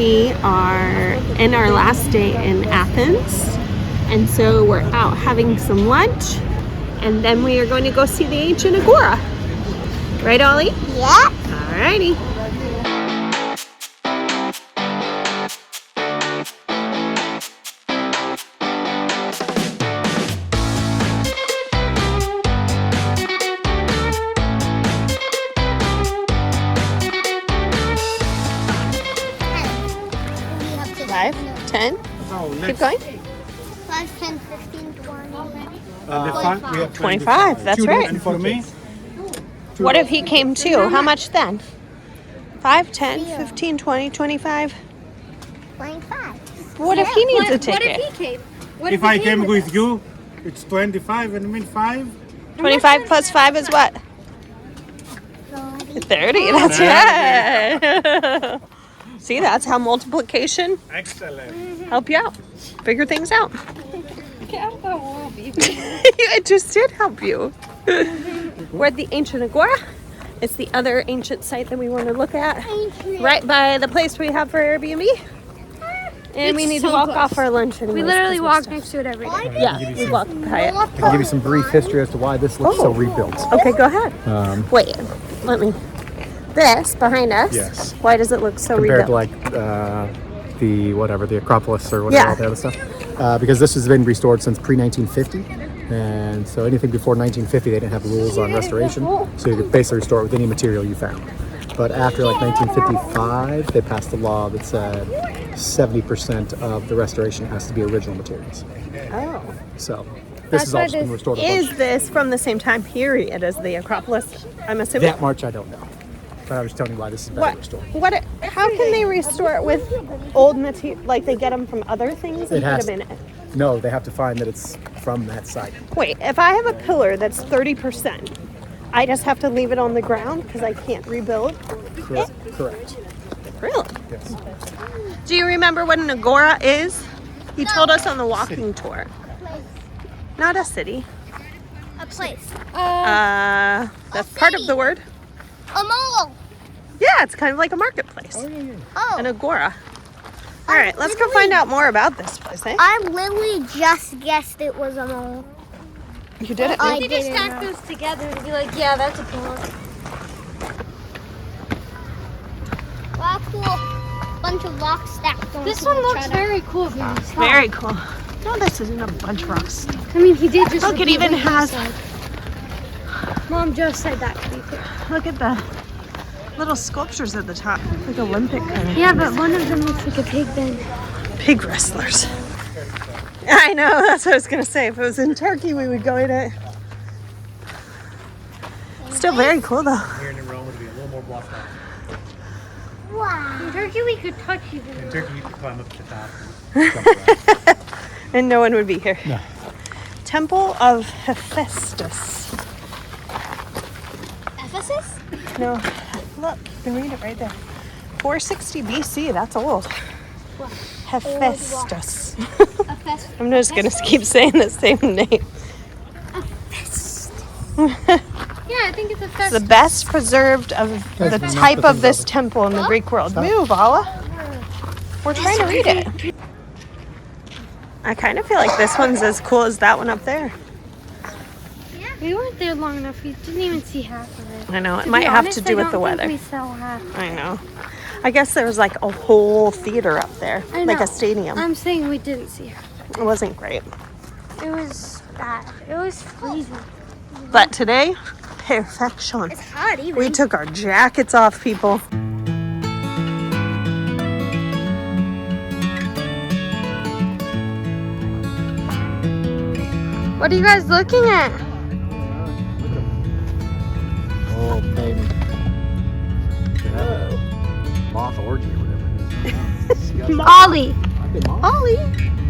we are in our last day in Athens, and so we're out having some lunch, and then we are going to go see the Ancient Agora. Right, Ollie? Yeah. Alrighty. Five, 10. Keep going. 5, 10, 15, 20. 25, that's right. And for me? What if he came too? How much then? 5, 10, 15, 20, 25. 25. What if he needs a What ticket? if he came? If I came with you, it's 25 and mean 5. 25 plus 5 is what? 30, that's right. See, that's how multiplication Excellent. help you out. Figure things out. It just did help you. We're at the Ancient Agora. It's the other ancient site that we want to look at. Right by the place we have for Airbnb. And we It's need so to walk close. off our lunch anyways. We literally 'cause walk we're next to it every day. stuck. Yeah, we walk by it. I can give you some brief history as to why this looks so rebuilt. Okay, go ahead. Wait, let me. This behind us. Yes. Why does it look so Compared to rebuilt? like the Acropolis or whatever, all the other stuff. Because this has been restored since pre-1950. And so anything before 1950, they didn't have rules on restoration. So you could basically restore it with any material you found. But after like 1955, they passed a law that said 70% of the restoration has to be original materials. Oh. So this has also been restored. Is this from the same time period as the Acropolis? I'm assuming. That much I don't know. But I was telling you why this is better restored. How can they restore it with old material? Like they get them from other things and put them in it? No, they have to find that it's from that site. Wait, if I have a pillar that's 30%, I just have to leave it on the ground because I can't rebuild? Correct. Really? Yes. Do you remember what an agora is? He told us on the walking tour. Not a city. A place. That's part of the word. A mall. Yeah, it's kind of like a marketplace. Oh. An agora. All right, let's go find out more about this place, eh? I literally just guessed it was a mall. You did it. I They just didn't stack know. those together and be like, yeah, that's a pillar. Wow, cool. Bunch of rocks stacked on This to one each looks other. very cool if you stop. Very cool. No, this isn't a bunch of rocks. I mean, he did just Look, it repeat even what he has- said. Mom just said that to me too. Look at the little sculptures at the top, like Olympic kind of. Yeah, but one of them looks like a pig then. Pig wrestlers. I know, that's what I was gonna say. If it was in Turkey, we would go in it. Still very cool though. Here in Rome, would be a little more blocked off. Wow. In Turkey, we could touch you. In Turkey, you could climb up to the top and jump around. And no one would be here. No. Temple of Hephaestus. Ephesus? No, look, you can read it right there. 460 BC, that's old. Hephaestus. I'm just gonna keep saying the same name. Yeah, I think it's a It's fest. the best preserved of the type of this temple in the Greek world. Move, Allah. We're trying to read it. I kind of feel like this one's as cool as that one up there. We weren't there long enough. We didn't even see half of it. I know, it To might be have honest, to do with the I don't weather. think we saw half. I know. I guess there was like a whole theater up there, I like know. a stadium. I'm saying we didn't see half. It wasn't great. It was bad. It was freezing. But today, perfection. It's hot even. We took our jackets off, people. What are you guys looking at? Oh, baby. Moth orgy or whatever it is. Ollie. Ollie.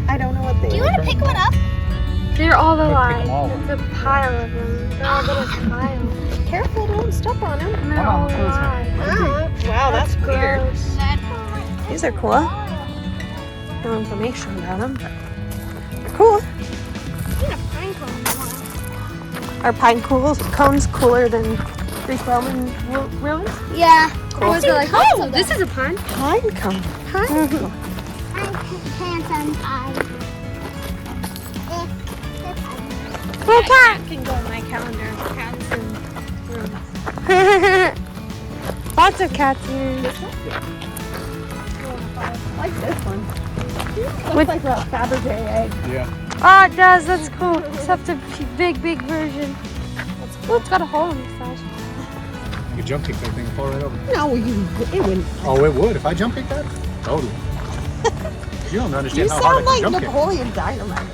I don't know what they Do you want to pick one up? They're all alive. them all. It's a pile of them. They're all little piles. Careful, don't step on them. And they're all alive. Wow, that's weird. Gross. These are cool. No information about them, but they're cool. Are pine cones cooler than Greek Roman ruins? Yeah. cool. Was it like, oh, this is a pond? Pine cone. Pine cone. Pants and pie. Oh, cat can go in my calendar. Cats in rooms. Lots of cats here. I like this one. Looks like a Fabergé egg. Yeah. Oh, it does. That's cool. Except a big version. Oh, it's got a hole in the side. You could jump kick that thing and fall right over. No, it wouldn't. Oh, it would if I jump kick that. Totally. You don't You understand how hard sound I like can jump kick. Napoleon Dynamite.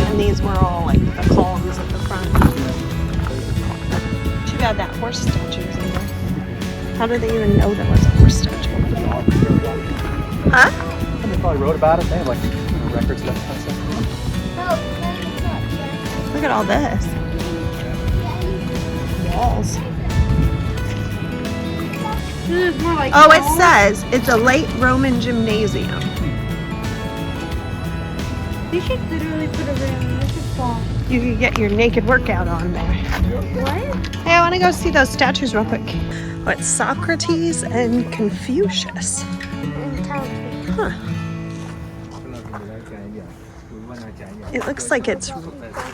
And these were all like the columns at the front. Too bad that horse statue is in there. How do they even know there was a horse statue? Huh? And they probably wrote about it. They have like records of that kind of stuff. Look at all this. Walls. This is more like Oh, it says it's a late Roman gymnasium. You should literally put a ring on this. It's fall. You could get your naked workout on there. What? Hey, I want to go see those statues real quick. What, Socrates and Confucius? Huh. It looks like it's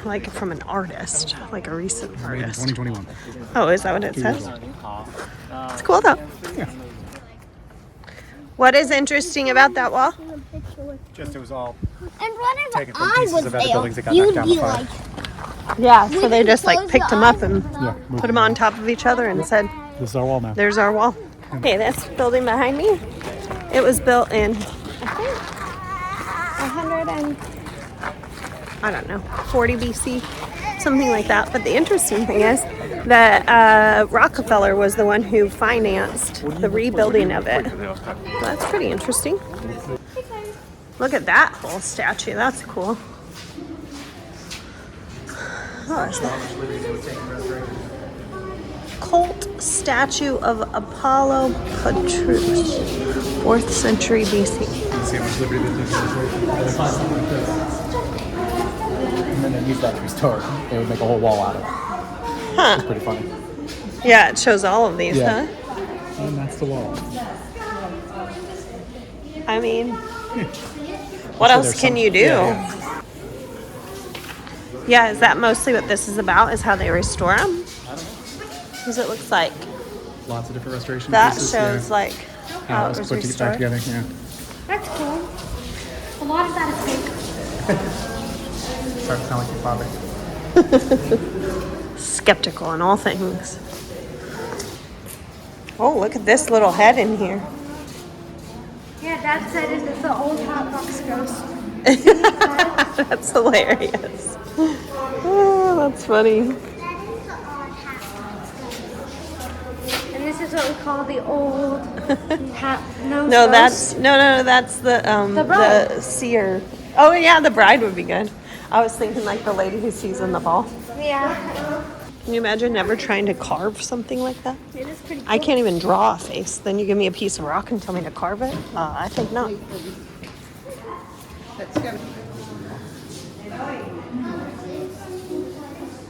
like from an artist, like a recent Made in artist. 2021. Oh, is that what it says? 2 years old. It's cool though. Yeah. What is interesting about that wall? Just it was all And whenever taken from I pieces was of other there, buildings that got you'd knocked down be by like, fire. Yeah, so they just like picked them up and Yeah. put them on top of each other and said, This is our wall now. there's our wall. Okay, this building behind me, it was built in, I think, 40 BC, something like that. But the interesting thing is that Rockefeller was the one who financed the rebuilding of it. That's pretty interesting. Look at that whole statue. That's cool. Oh, is that? Cult statue of Apollo Petrus, 4th century BC. See how much liberty they take. And then they use that to restore. They would make a whole wall out of it. Huh. It's pretty funny. Yeah, it shows all of these, Yeah. huh? And that's the wall. I mean, what else can you do? Yeah, is that mostly what this is about? Is how they restore them? Because it looks like Lots of different restoration that pieces. shows like how how it it was was put back restored. together. Yeah. That's cool. A lot of that is fake. Starting to sound like your father. Skeptical in all things. Oh, look at this little head in here. Yeah, Dad said it's the old hot box ghost. That's hilarious. Oh, that's funny. And this is what we call the old nose No, ghost. that's that's the bride. the seer. Oh yeah, the bride would be good. I was thinking like the lady who sees in the ball. Yeah. Can you imagine never trying to carve something like that? It is pretty cool. I can't even draw a face. Then you give me a piece of rock and tell me to carve it? I think not.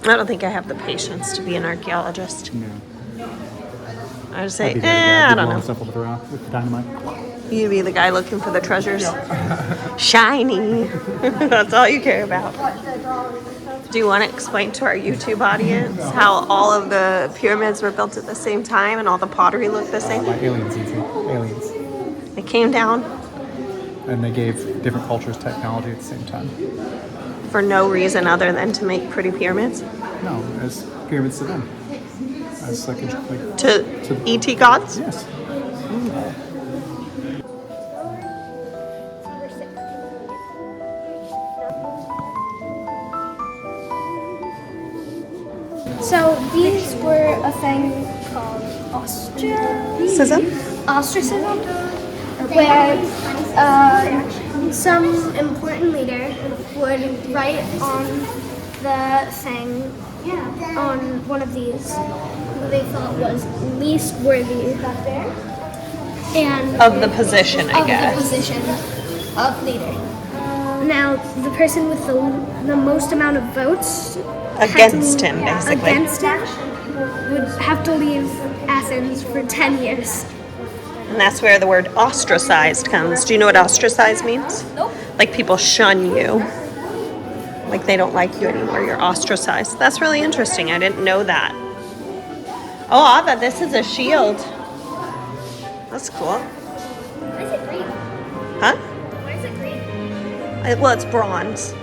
I don't think I have the patience to be an archaeologist. No. I would say, I'd be very bad. I People don't want know. stuff with the dynamite. You be the guy looking for the treasures. Shiny. That's all you care about. Do you want to explain to our YouTube audience how all of the pyramids were built at the same time and all the pottery looked the same? By aliens, you see. Aliens. They came down And they gave different cultures technology at the same time. for no reason other than to make pretty pyramids? No, as pyramids to them. As like To ET gods? yes. So these were a thing called Sism? ostracism, where some important leader would write on the thing, on one of these, who they thought was least worthy and Of the position, I of guess. the position of leader. Now, the person with the most amount of votes Against him, basically. against him would have to leave Athens for 10 years. And that's where the word ostracized comes. Do you know what ostracized means? Nope. Like people shun you. Like they don't like you anymore. You're ostracized. That's really interesting. I didn't know that. Oh, Ava, this is a shield. That's cool. Why is it green? Huh? Why is it green? Well, it's bronze.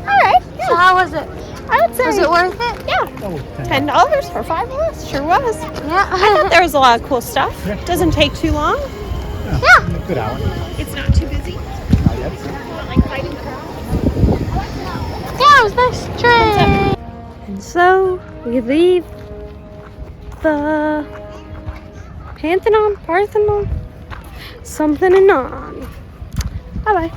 Alright, So how was it? I would say. Was it worth it? Yeah. $10 for 5 of us. Sure was. I Yeah. thought there was a lot of cool stuff. Doesn't take too long. Yeah. Good hour. It's not too busy. Not yet. Yeah, it was nice. Train. And so we leave the Parthenon, something and on. Bye bye.